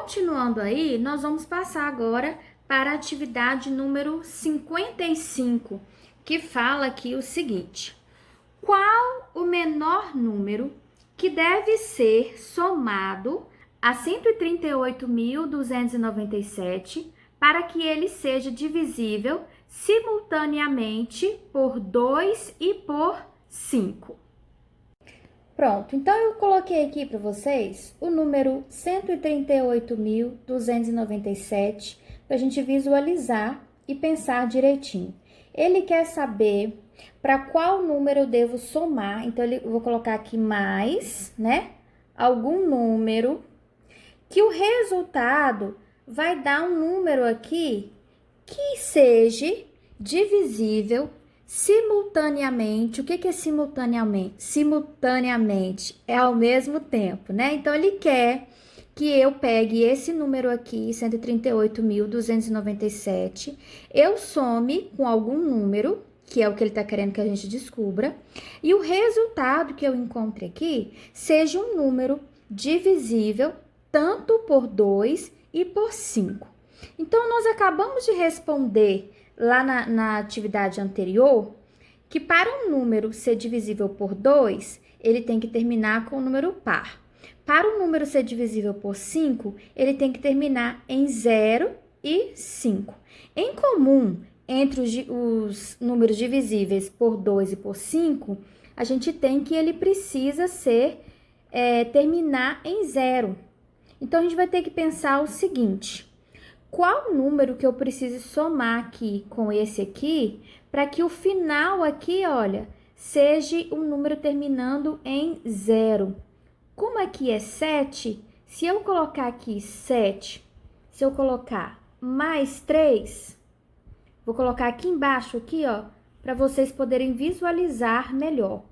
Continuando aí, nós vamos passar agora para a atividade número 55, que fala aqui o seguinte: qual o menor número que deve ser somado a 138.297 para que ele seja divisível simultaneamente por 2 e por 5? Pronto, então eu coloquei aqui para vocês o número 138.297 para a gente visualizar e pensar direitinho. Ele quer saber para qual número eu devo somar, então eu vou colocar aqui mais, né? Algum número, que o resultado vai dar um número aqui que seja divisível simultaneamente. O que é simultaneamente? Simultaneamente é ao mesmo tempo, né? Então, ele quer que eu pegue esse número aqui, 138.297, eu some com algum número, que é o que ele está querendo que a gente descubra, e o resultado que eu encontre aqui seja um número divisível tanto por 2 e por 5. Então, nós acabamos de responder lá na atividade anterior, que para um número ser divisível por 2, ele tem que terminar com o número par. Para um número ser divisível por 5, ele tem que terminar em 0 e 5. Em comum, entre os números divisíveis por 2 e por 5, a gente tem que ele precisa terminar em 0. Então, a gente vai ter que pensar o seguinte: qual número que eu preciso somar aqui com esse aqui, para que o final aqui, olha, seja um número terminando em 0. Como aqui é 7, se eu colocar aqui 7, se eu colocar mais 3, vou colocar aqui embaixo, aqui, ó, para vocês poderem visualizar melhor.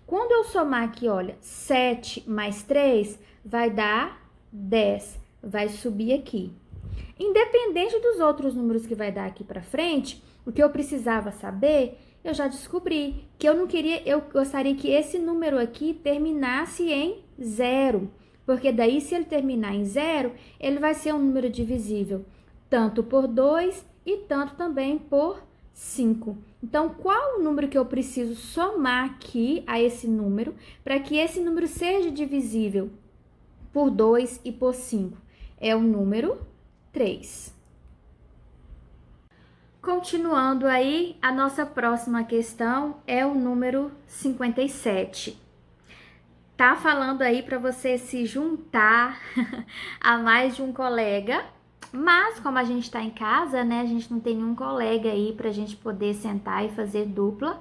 Quando eu somar aqui, olha, 7 mais 3, vai dar 10, vai subir aqui. Independente dos outros números que vai dar aqui para frente, o que eu precisava saber, eu já descobri que eu gostaria que esse número aqui terminasse em 0, porque daí se ele terminar em 0, ele vai ser um número divisível tanto por 2 e tanto também por 5. Então, qual o número que eu preciso somar aqui a esse número para que esse número seja divisível por 2 e por 5? É o número 3. Continuando aí, a nossa próxima questão é o número 57. Tá falando aí para você se juntar a mais de um colega, mas como a gente está em casa, né, a gente não tem nenhum colega aí para a gente poder sentar e fazer dupla,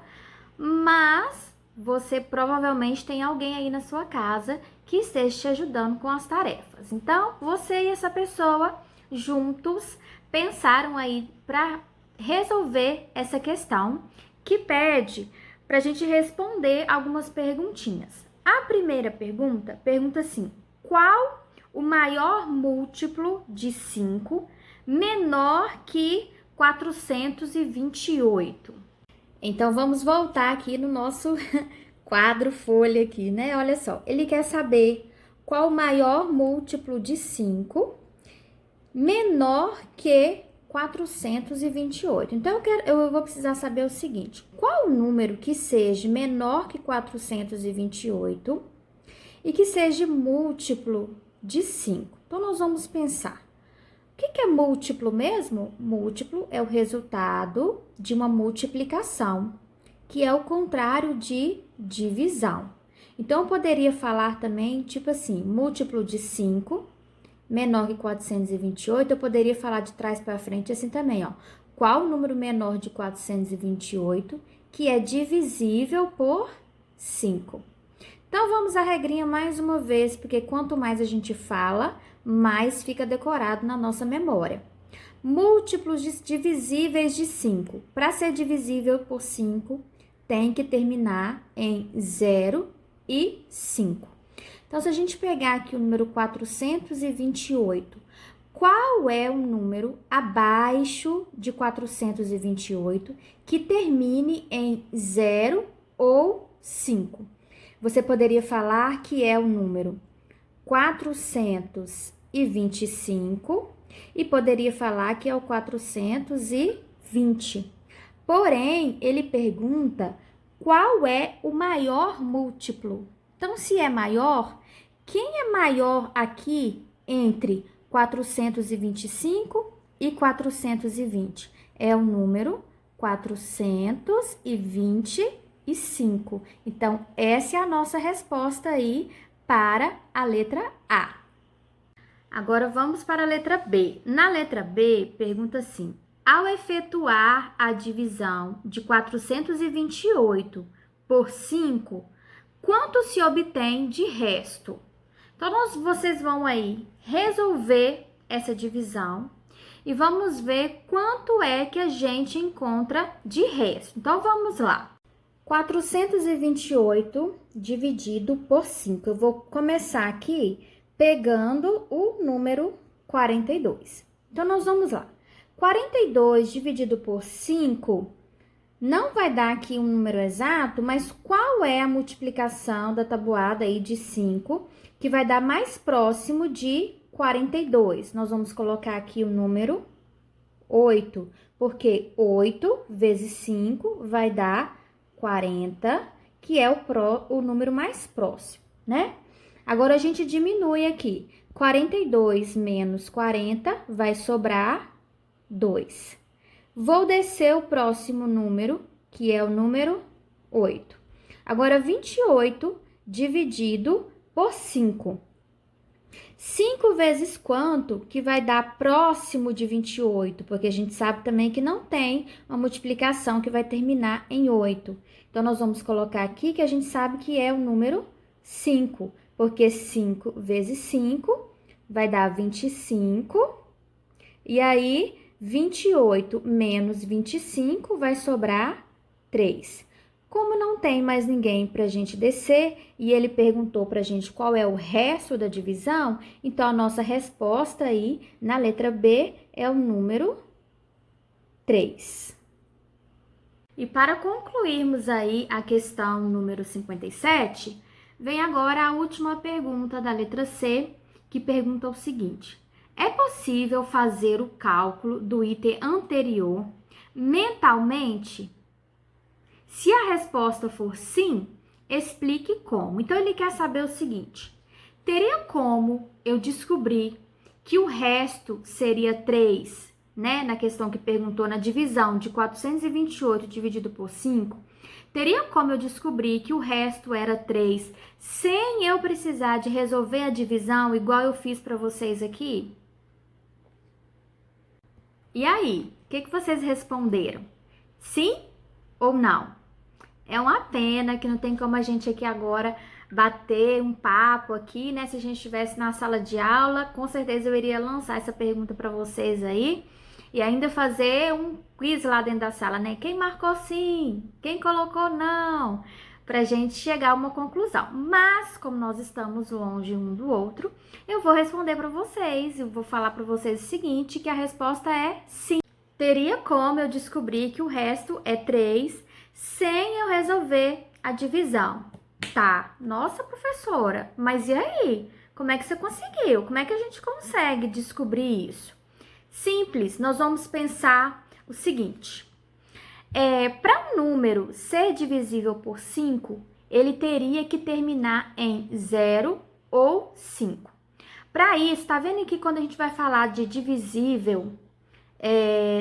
mas você provavelmente tem alguém aí na sua casa que esteja te ajudando com as tarefas. Então, você e essa pessoa juntos pensaram aí para resolver essa questão que pede para a gente responder algumas perguntinhas. A primeira pergunta assim: qual o maior múltiplo de 5 menor que 428? Então, vamos voltar aqui no nosso quadro folha aqui, né? Olha só, ele quer saber qual o maior múltiplo de 5 menor que 428. Então, eu vou precisar saber o seguinte: qual o número que seja menor que 428 e que seja múltiplo de 5? Então, nós vamos pensar. O que é múltiplo mesmo? Múltiplo é o resultado de uma multiplicação, que é o contrário de divisão. Então, eu poderia falar também, tipo assim, múltiplo de 5 menor que 428, eu poderia falar de trás para frente assim também, ó. Qual o número menor de 428 que é divisível por 5? Então, vamos à regrinha mais uma vez, porque quanto mais a gente fala, mais fica decorado na nossa memória. Múltiplos divisíveis de 5. Para ser divisível por 5, tem que terminar em 0 e 5. Então, se a gente pegar aqui o número 428, qual é o número abaixo de 428 que termine em 0 ou 5? Você poderia falar que é o número 400 425 e poderia falar que é o 420. Porém, ele pergunta qual é o maior múltiplo. Então, se é maior, quem é maior aqui entre 425 e 420? É o número 425. Então, essa é a nossa resposta aí para a letra A. Agora, vamos para a letra B. Na letra B, pergunta assim: ao efetuar a divisão de 428 por 5, quanto se obtém de resto? Então, vocês vão aí resolver essa divisão e vamos ver quanto é que a gente encontra de resto. Então, vamos lá. 428 dividido por 5. Eu vou começar aqui pegando o número 42. Então, nós vamos lá. 42 dividido por 5 não vai dar aqui um número exato, mas qual é a multiplicação da tabuada aí de 5 que vai dar mais próximo de 42? Nós vamos colocar aqui o número 8, porque 8 vezes 5 vai dar 40, que é o número mais próximo, né? Agora, a gente diminui aqui. 42 menos 40 vai sobrar 2. Vou descer o próximo número, que é o número 8. Agora, 28 dividido por 5. 5 vezes quanto que vai dar próximo de 28? Porque a gente sabe também que não tem uma multiplicação que vai terminar em 8. Então, nós vamos colocar aqui que a gente sabe que é o número 5. Porque 5 vezes 5 vai dar 25. E aí, 28 menos 25 vai sobrar 3. Como não tem mais ninguém para a gente descer e ele perguntou para a gente qual é o resto da divisão, então a nossa resposta aí na letra B é o número 3. E para concluirmos aí a questão número 57, vem agora a última pergunta da letra C, que pergunta o seguinte: é possível fazer o cálculo do item anterior mentalmente? Se a resposta for sim, explique como. Então, ele quer saber o seguinte: teria como eu descobrir que o resto seria 3, né? Na questão que perguntou na divisão de 428 dividido por 5, teria como eu descobrir que o resto era 3 sem eu precisar de resolver a divisão igual eu fiz para vocês aqui? E aí, o que vocês responderam? Sim ou não? É uma pena que não tem como a gente aqui agora bater um papo aqui, né? Se a gente estivesse na sala de aula, com certeza eu iria lançar essa pergunta para vocês aí e ainda fazer um quiz lá dentro da sala, né? Quem marcou sim? Quem colocou não? Pra gente chegar a uma conclusão. Mas, como nós estamos longe um do outro, eu vou responder para vocês. Eu vou falar para vocês o seguinte, que a resposta é sim. Teria como eu descobrir que o resto é 3 sem eu resolver a divisão. Tá, nossa professora, mas e aí? Como é que você conseguiu? Como é que a gente consegue descobrir isso? Simples, nós vamos pensar o seguinte: para um número ser divisível por 5, ele teria que terminar em 0 ou 5. Para isso, tá vendo que quando a gente vai falar de divisível,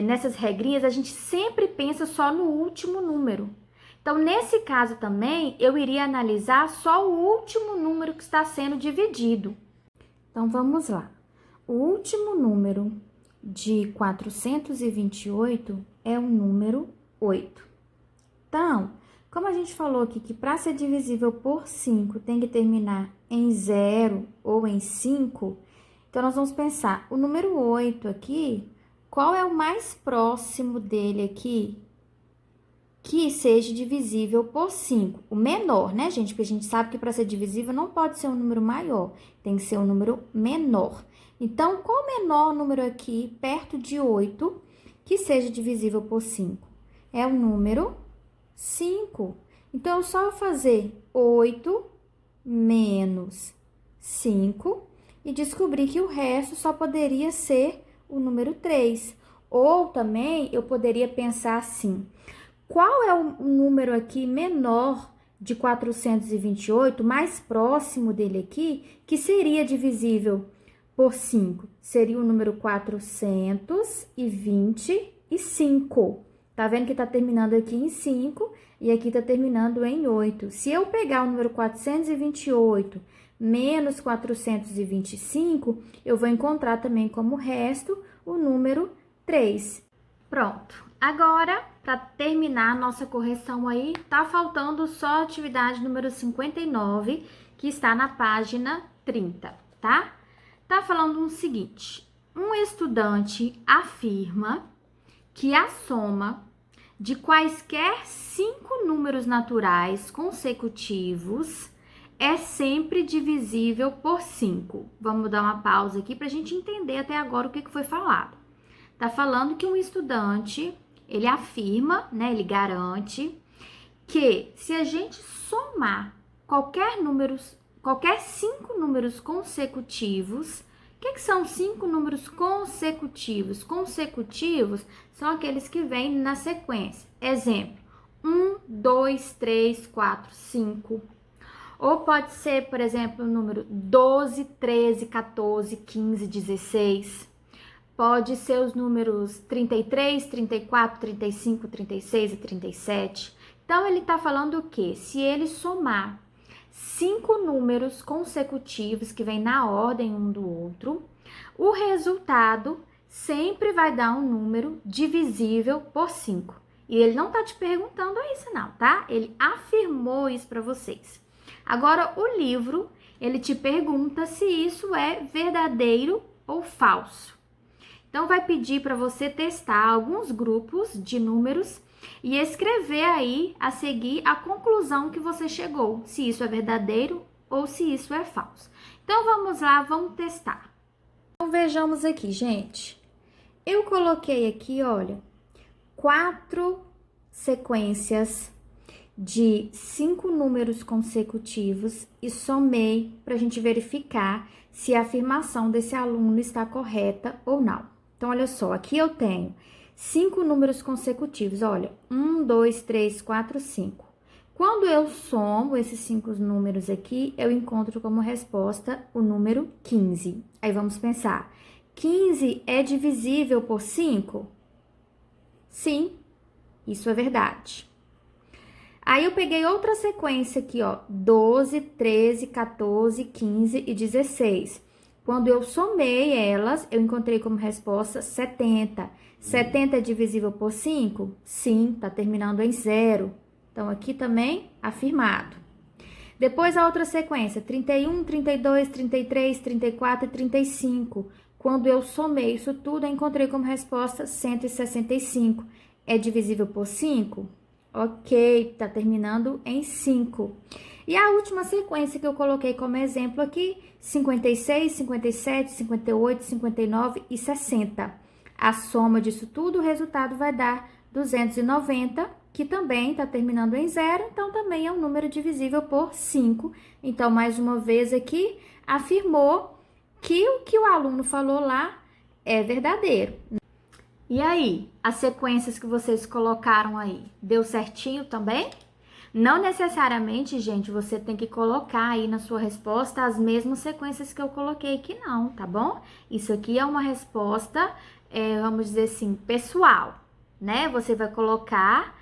nessas regrinhas, a gente sempre pensa só no último número. Então, nesse caso também, eu iria analisar só o último número que está sendo dividido. Então, vamos lá. O último número de 428 é o número 8. Então, como a gente falou aqui que para ser divisível por 5 tem que terminar em 0 ou em 5, então nós vamos pensar, o número 8 aqui, qual é o mais próximo dele aqui que seja divisível por 5? O menor, né, gente? Porque a gente sabe que para ser divisível não pode ser um número maior, tem que ser um número menor. Então, qual o menor número aqui, perto de 8, que seja divisível por 5? É o número 5. Então, é só eu fazer 8 menos 5, e descobri que o resto só poderia ser o número 3. Ou também eu poderia pensar assim: qual é o número aqui menor de 428, mais próximo dele aqui, que seria divisível por 5? Seria o número 425. Tá vendo que tá terminando aqui em 5 e aqui tá terminando em 8. Se eu pegar o número 428 menos 425, eu vou encontrar também como resto o número 3. Pronto. Agora, para terminar a nossa correção aí, tá faltando só a atividade número 59, que está na página 30, tá? Tá falando o seguinte: um estudante afirma que a soma de quaisquer 5 números naturais consecutivos é sempre divisível por 5. Vamos dar uma pausa aqui para a gente entender até agora o que foi falado. Tá falando que um estudante, ele afirma, né, ele garante que se a gente somar qualquer 5 números consecutivos, o que são 5 números consecutivos? Consecutivos são aqueles que vêm na sequência. Exemplo: 1, 2, 3, 4, 5. Ou pode ser, por exemplo, o número 12, 13, 14, 15, 16. Pode ser os números 33, 34, 35, 36 e 37. Então, ele está falando o quê? Se ele somar 5 números consecutivos que vêm na ordem um do outro, o resultado sempre vai dar um número divisível por 5. E ele não tá te perguntando isso não, tá? Ele afirmou isso para vocês. Agora, o livro, ele te pergunta se isso é verdadeiro ou falso. Então, vai pedir para você testar alguns grupos de números e escrever aí a seguir a conclusão que você chegou, se isso é verdadeiro ou se isso é falso. Então, vamos lá, vamos testar. Então, vejamos aqui, gente. Eu coloquei aqui, olha, 4 sequências de 5 números consecutivos e somei para a gente verificar se a afirmação desse aluno está correta ou não. Então, olha só, aqui eu tenho 5 números consecutivos, olha, 1, 2, 3, 4, 5. Quando eu somo esses 5 números aqui, eu encontro como resposta o número 15. Aí vamos pensar, 15 é divisível por 5? Sim, isso é verdade. Aí eu peguei outra sequência aqui, ó, 12, 13, 14, 15 e 16. Quando eu somei elas, eu encontrei como resposta 70. 70 é divisível por 5? Sim, tá terminando em 0. Então, aqui também afirmado. Depois, a outra sequência, 31, 32, 33, 34 e 35. Quando eu somei isso tudo, eu encontrei como resposta 165. É divisível por 5? Ok, tá terminando em 5. E a última sequência que eu coloquei como exemplo aqui, 56, 57, 58, 59 e 60. A soma disso tudo, o resultado vai dar 290, que também está terminando em 0, então também é um número divisível por 5. Então, mais uma vez aqui, afirmou que o que o aluno falou lá é verdadeiro. E aí, as sequências que vocês colocaram aí, deu certinho também? Não necessariamente, gente, você tem que colocar aí na sua resposta as mesmas sequências que eu coloquei aqui, não, tá bom? Isso aqui é uma resposta, vamos dizer assim, pessoal, né? Você vai colocar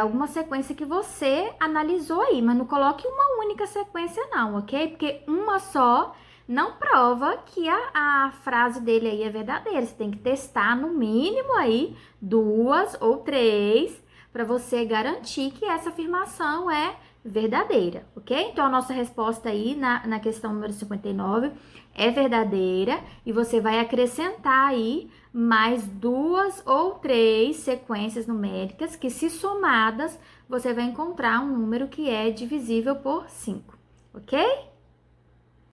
alguma sequência que você analisou aí, mas não coloque uma única sequência, não, ok? Porque uma só não prova que a frase dele aí é verdadeira. Você tem que testar no mínimo aí 2 ou 3 para você garantir que essa afirmação é verdadeira, ok? Então, a nossa resposta aí na questão número 59 é verdadeira e você vai acrescentar aí mais 2 ou 3 sequências numéricas que, se somadas, você vai encontrar um número que é divisível por 5, ok?